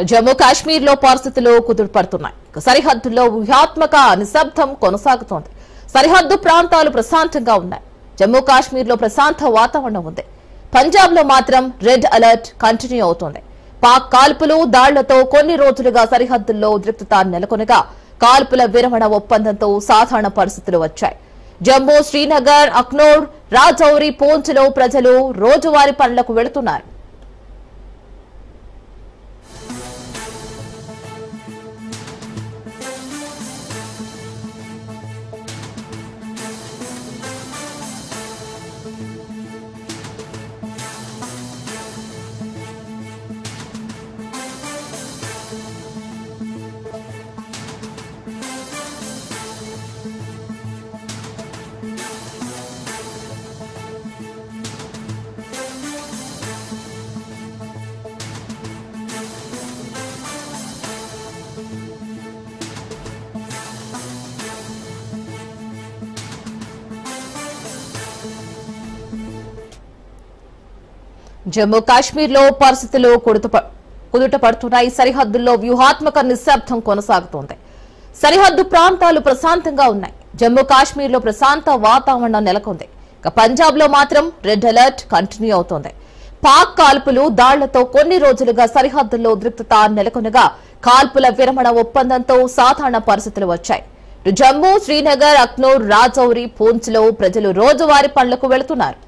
జమ్మూ కాశ్మీర్ లో పరిస్థితులు కుదురుపడుతున్నాయి. సరిహద్దుల్లో వ్యూహాత్మక నిశ్శబ్దం కొనసాగుతోంది. సరిహద్దు ప్రాంతాలు ప్రశాంతంగా ఉన్నాయి. జమ్మూ కాశ్మీర్ లో ప్రశాంత వాతావరణం ఉంది. పంజాబ్ లో మాత్రం రెడ్ అలర్ట్ కంటిన్యూ అవుతోంది. పాక్ కాల్పులు దాళ్లతో కొన్ని రోజులుగా సరిహద్దుల్లో ఉద్రిక్తత నెలకొనగా కాల్పుల విరమణ ఒప్పందంతో సాధారణ పరిస్థితులు వచ్చాయి. జమ్మూ, శ్రీనగర్, అఖ్నూర్, రాజౌరి, పూంచ్లో ప్రజలు రోజువారీ పనులకు వెళుతున్నారు. జమ్మూ కాశ్మీర్ లో పరిస్థితులు కుదుట పడుతున్నాయి. సరిహద్దుల్లో వ్యూహాత్మక నిశ్శబ్దం కొనసాగుతోంది. సరిహద్దు ప్రాంతాలు ప్రశాంతంగా ఉన్నాయి. జమ్మూ కాశ్మీర్ లో ప్రశాంత వాతావరణం నెలకొంది. పంజాబ్ లో మాత్రం రెడ్ అలర్ట్ కంటిన్యూ అవుతోంది. పాక్ కాల్పులు దాళ్లతో కొన్ని రోజులుగా సరిహద్దుల్లో ఉద్రిక్తత నెలకొనగా కాల్పుల విరమణ ఒప్పందంతో సాధారణ పరిస్థితులు వచ్చాయి. జమ్మూ, శ్రీనగర్, అఖ్నూర్, రాజౌరి, పూంచ్లో ప్రజలు రోజువారీ పనులకు వెళుతున్నారు.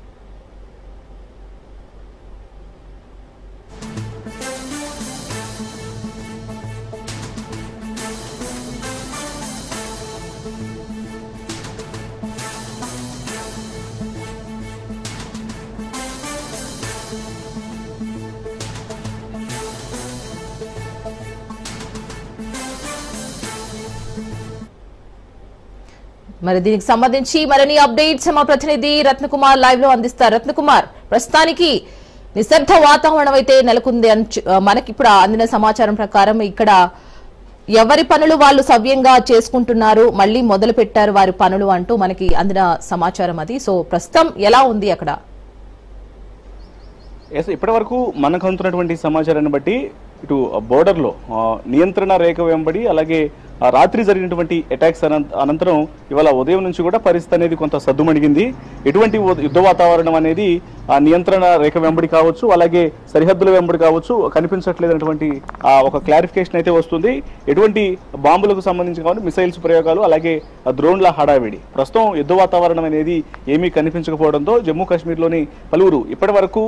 మరి దీనికి సంబంధించి మరిన్ని అప్డేట్స్ మా ప్రతినిధి రత్నకుమార్ లైవ్ లో అందిస్తారు. రత్నకుమార్, ప్రస్తుతానికి నిశ్శబ్ద వాతావరణం అయితే నెలకొంది అని మనకి ఇప్పుడు అందిన సమాచారం ప్రకారం ఇక్కడ ఎవరి పనులు వాళ్ళు సవ్యంగా చేసుకుంటున్నారు, మళ్ళీ మొదలు పెట్టారు వారి పనులు అంటూ మనకి అందిన సమాచారం అది. సో ప్రస్తుతం ఎలా ఉంది అక్కడ? ఇప్పటి వరకు మనకు అందుతున్నటువంటి సమాచారాన్ని బట్టి ఇటు బోర్డర్ లో నియంత్రణ రేఖ వెంబడి అలాగే రాత్రి జరిగినటువంటి అటాక్స్ అనంతరం ఇవాళ ఉదయం నుంచి కూడా పరిస్థితి అనేది కొంత సద్దుమణిగింది. ఎటువంటి యుద్ధ వాతావరణం అనేది ఆ నియంత్రణ రేఖ వెంబడి కావచ్చు, అలాగే సరిహద్దుల వెంబడి కావచ్చు కనిపించట్లేదన్నటువంటి ఒక క్లారిఫికేషన్ అయితే వస్తుంది. ఎటువంటి బాంబులకు సంబంధించి కావచ్చు, మిసైల్స్ ప్రయోగాలు, అలాగే డ్రోన్ల హడావిడి, ప్రస్తుతం యుద్ధ వాతావరణం అనేది ఏమీ కనిపించకపోవడంతో జమ్మూ కాశ్మీర్లోని పలువురు ఇప్పటి వరకు